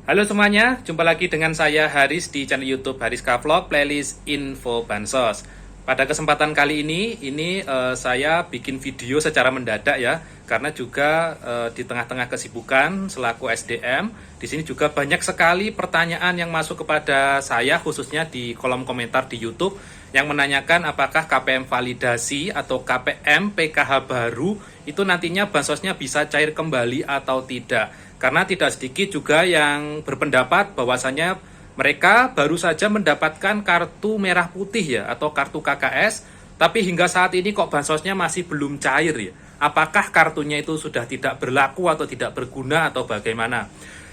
Halo semuanya, jumpa lagi dengan saya Haris di channel YouTube Haris Vlog playlist info bansos. Pada kesempatan kali ini saya bikin video secara mendadak ya, karena juga di tengah-tengah kesibukan selaku SDM, di sini juga banyak sekali pertanyaan yang masuk kepada saya khususnya di kolom komentar di YouTube yang menanyakan apakah KPM validasi atau KPM PKH baru itu nantinya bansosnya bisa cair kembali atau tidak. Karena tidak sedikit juga yang berpendapat bahwasanya mereka baru saja mendapatkan kartu merah putih ya atau kartu KKS, tapi hingga saat ini kok bansosnya masih belum cair ya. Apakah kartunya itu sudah tidak berlaku atau tidak berguna atau bagaimana?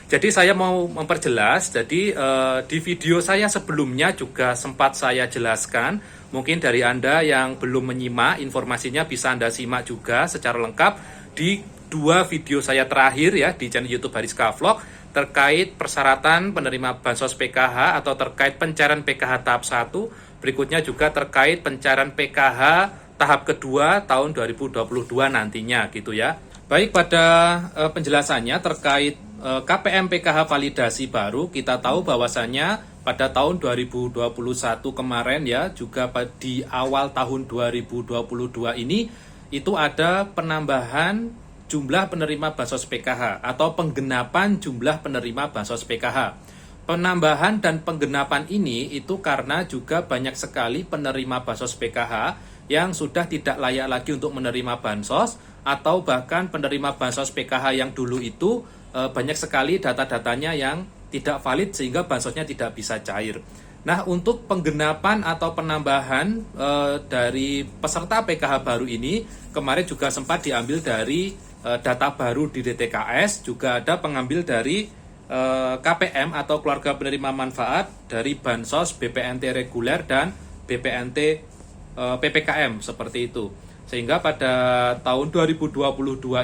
Jadi saya mau memperjelas, jadi di video saya sebelumnya juga sempat saya jelaskan, mungkin dari Anda yang belum menyimak informasinya bisa Anda simak juga secara lengkap di dua video saya terakhir ya di channel YouTube Haris Vlog terkait persyaratan penerima bansos PKH atau terkait pencairan PKH tahap 1, berikutnya juga terkait pencairan PKH tahap kedua tahun 2022 nantinya gitu ya. Baik, pada penjelasannya terkait KPM PKH validasi baru, kita tahu bahwasannya pada tahun 2021 kemarin ya, juga di awal tahun 2022 ini itu ada penambahan jumlah penerima bansos PKH atau penggenapan jumlah penerima bansos PKH. Penambahan dan penggenapan ini itu karena juga banyak sekali penerima bansos PKH yang sudah tidak layak lagi untuk menerima bansos, atau bahkan penerima bansos PKH yang dulu itu banyak sekali data-datanya yang tidak valid sehingga bansosnya tidak bisa cair. Nah, untuk penggenapan atau penambahan dari peserta PKH baru ini kemarin juga sempat diambil dari data baru di DTKS, juga ada pengambil dari KPM atau keluarga penerima manfaat dari bansos BPNT reguler dan BPNT PPKM seperti itu. Sehingga pada tahun 2022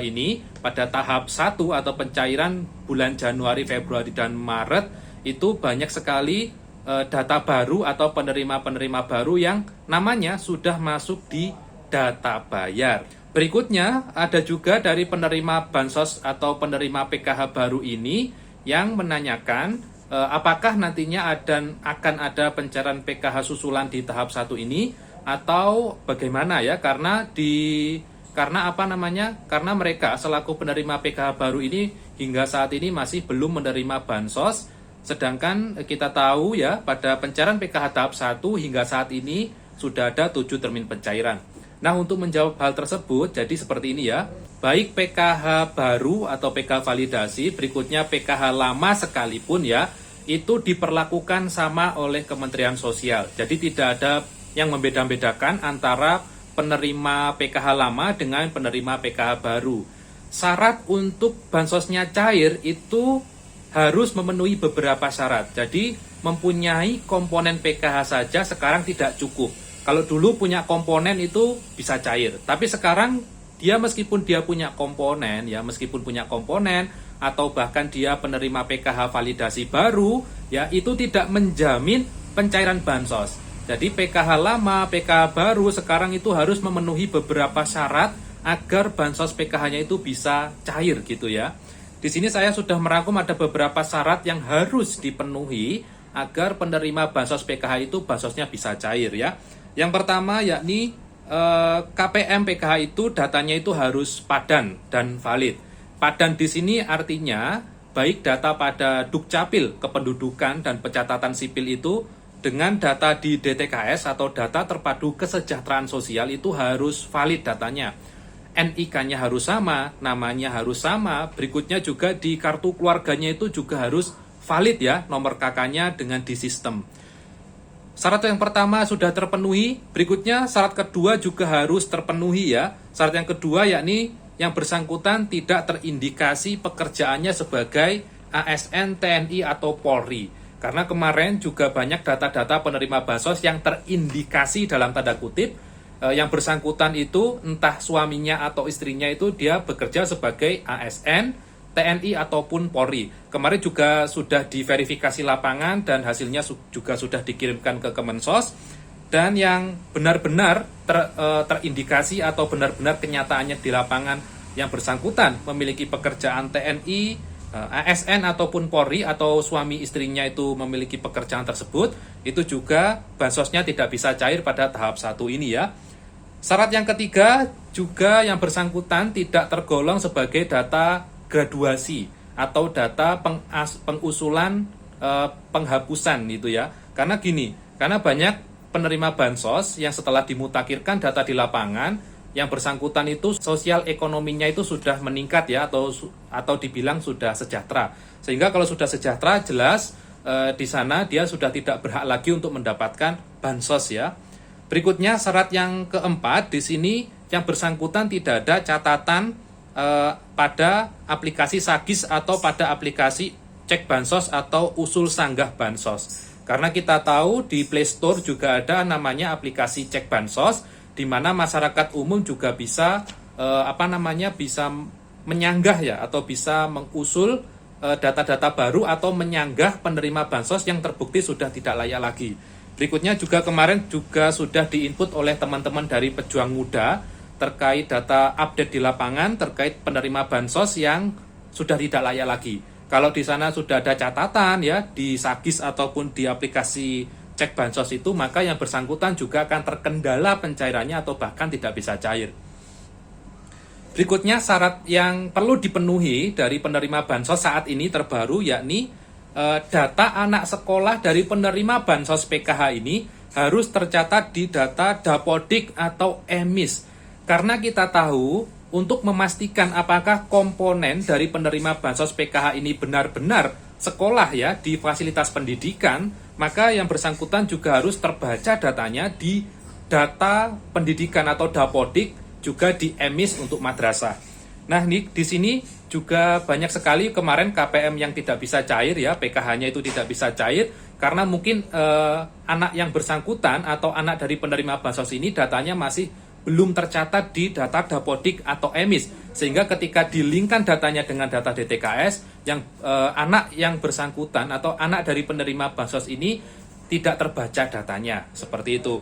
ini pada tahap 1 atau pencairan bulan Januari, Februari dan Maret itu banyak sekali data baru atau penerima-penerima baru yang namanya sudah masuk di data bayar. Berikutnya ada juga dari penerima bansos atau penerima PKH baru ini yang menanyakan apakah nantinya akan ada pencairan PKH susulan di tahap 1 ini atau bagaimana ya, karena mereka selaku penerima PKH baru ini hingga saat ini masih belum menerima bansos, sedangkan kita tahu ya pada pencairan PKH tahap 1 hingga saat ini sudah ada 7 termin pencairan. Nah, untuk menjawab hal tersebut jadi seperti ini ya, baik PKH baru atau PKH validasi, berikutnya PKH lama sekalipun ya, itu diperlakukan sama oleh Kementerian Sosial. Jadi tidak ada yang membeda-bedakan antara penerima PKH lama dengan penerima PKH baru. Syarat untuk bansosnya cair itu harus memenuhi beberapa syarat. Jadi mempunyai komponen PKH saja sekarang tidak cukup. Kalau dulu punya komponen itu bisa cair, tapi sekarang meskipun dia punya komponen atau bahkan dia penerima PKH validasi baru ya, itu tidak menjamin pencairan bansos. Jadi PKH lama, PKH baru sekarang itu harus memenuhi beberapa syarat agar bansos PKH-nya itu bisa cair gitu ya. Di sini saya sudah merangkum ada beberapa syarat yang harus dipenuhi agar penerima bansos PKH itu bansosnya bisa cair ya. Yang pertama yakni KPM PKH itu datanya itu harus padan dan valid. Padan di sini artinya baik data pada Dukcapil kependudukan dan pencatatan sipil itu dengan data di DTKS atau data terpadu kesejahteraan sosial itu harus valid datanya. NIK-nya harus sama, namanya harus sama, berikutnya juga di kartu keluarganya itu juga harus valid ya, nomor KK-nya dengan di sistem. Syarat yang pertama sudah terpenuhi, berikutnya syarat kedua juga harus terpenuhi ya. Syarat yang kedua yakni yang bersangkutan tidak terindikasi pekerjaannya sebagai ASN, TNI atau Polri. Karena kemarin juga banyak data-data penerima bansos yang terindikasi dalam tanda kutip yang bersangkutan itu entah suaminya atau istrinya itu dia bekerja sebagai ASN, TNI ataupun Polri. Kemarin juga sudah diverifikasi lapangan dan hasilnya juga sudah dikirimkan ke Kemensos. Dan yang benar-benar terindikasi atau benar-benar kenyataannya di lapangan yang bersangkutan memiliki pekerjaan TNI, ASN ataupun Polri atau suami istrinya itu memiliki pekerjaan tersebut, itu juga bansosnya tidak bisa cair pada tahap 1 ini ya. Syarat yang ketiga juga yang bersangkutan tidak tergolong sebagai data graduasi atau data pengusulan penghapusan gitu ya. Karena banyak penerima bansos yang setelah dimutakhirkan data di lapangan, yang bersangkutan itu sosial ekonominya itu sudah meningkat ya, atau dibilang sudah sejahtera. Sehingga kalau sudah sejahtera jelas di sana dia sudah tidak berhak lagi untuk mendapatkan bansos ya. Berikutnya syarat yang keempat, di sini yang bersangkutan tidak ada catatan pada aplikasi Sagis atau pada aplikasi Cek Bansos atau Usul Sanggah Bansos. Karena kita tahu di Play Store juga ada namanya aplikasi Cek Bansos, di mana masyarakat umum juga bisa bisa menyanggah ya, atau bisa mengusul data-data baru atau menyanggah penerima bansos yang terbukti sudah tidak layak lagi. Berikutnya juga kemarin juga sudah diinput oleh teman-teman dari Pejuang Muda terkait data update di lapangan terkait penerima bansos yang sudah tidak layak lagi. Kalau di sana sudah ada catatan ya di Sagis ataupun di aplikasi Cek Bansos itu, maka yang bersangkutan juga akan terkendala pencairannya atau bahkan tidak bisa cair. Berikutnya syarat yang perlu dipenuhi dari penerima bansos saat ini terbaru, yakni data anak sekolah dari penerima bansos PKH ini harus tercatat di data Dapodik atau EMIS. Karena kita tahu untuk memastikan apakah komponen dari penerima bansos PKH ini benar-benar sekolah ya di fasilitas pendidikan, maka yang bersangkutan juga harus terbaca datanya di data pendidikan atau Dapodik, juga di EMIS untuk madrasah. Nah, di sini juga banyak sekali kemarin KPM yang tidak bisa cair ya, PKH-nya itu tidak bisa cair karena mungkin anak yang bersangkutan atau anak dari penerima bansos ini datanya masih belum tercatat di data Dapodik atau EMIS, sehingga ketika dilingkan datanya dengan data DTKS, yang anak yang bersangkutan atau anak dari penerima bansos ini tidak terbaca datanya, seperti itu.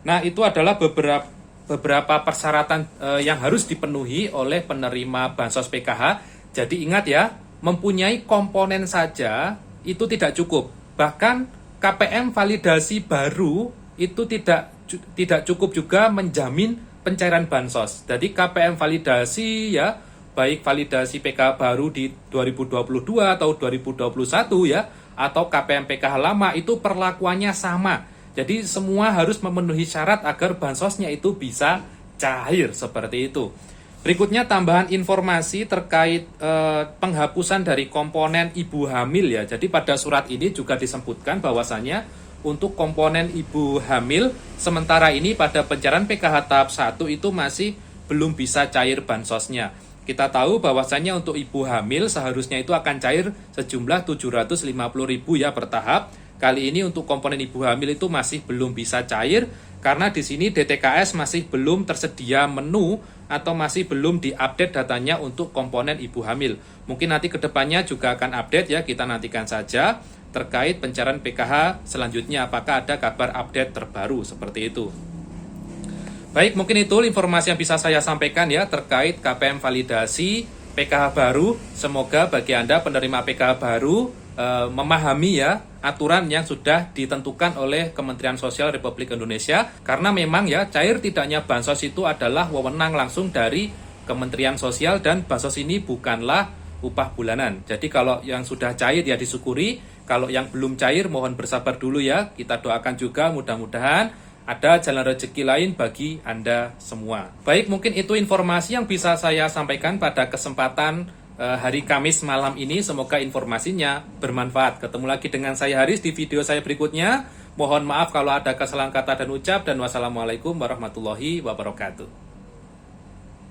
Nah, itu adalah beberapa persyaratan yang harus dipenuhi oleh penerima bansos PKH. Jadi ingat ya, mempunyai komponen saja itu tidak cukup. Bahkan KPM validasi baru itu tidak cukup juga menjamin pencairan bansos. Jadi KPM validasi ya, baik validasi PKH baru di 2022 atau 2021 ya, atau KPM PKH lama itu perlakuannya sama. Jadi semua harus memenuhi syarat agar bansosnya itu bisa cair, seperti itu. Berikutnya tambahan informasi terkait penghapusan dari komponen ibu hamil ya. Jadi pada surat ini juga disebutkan bahwasannya untuk komponen ibu hamil sementara ini pada pencairan PKH tahap 1 itu masih belum bisa cair bansosnya. Kita tahu bahwasannya untuk ibu hamil seharusnya itu akan cair sejumlah 750.000 ya per tahap. Kali ini untuk komponen ibu hamil itu masih belum bisa cair karena di sini DTKS masih belum tersedia menu atau masih belum diupdate datanya untuk komponen ibu hamil. Mungkin nanti kedepannya juga akan update ya, kita nantikan saja terkait pencairan PKH selanjutnya apakah ada kabar update terbaru, seperti itu. Baik, mungkin itu informasi yang bisa saya sampaikan ya terkait KPM validasi PKH baru. Semoga bagi Anda penerima PKH baru memahami ya aturan yang sudah ditentukan oleh Kementerian Sosial Republik Indonesia, karena memang ya cair tidaknya bansos itu adalah wewenang langsung dari Kementerian Sosial dan bansos ini bukanlah upah bulanan. Jadi kalau yang sudah cair ya disyukuri, kalau yang belum cair mohon bersabar dulu ya. Kita doakan juga mudah-mudahan ada jalan rezeki lain bagi Anda semua. Baik, mungkin itu informasi yang bisa saya sampaikan pada kesempatan hari Kamis malam ini. Semoga informasinya bermanfaat. Ketemu lagi dengan saya Haris di video saya berikutnya. Mohon maaf kalau ada kesalahan kata dan ucap, dan wassalamualaikum warahmatullahi wabarakatuh.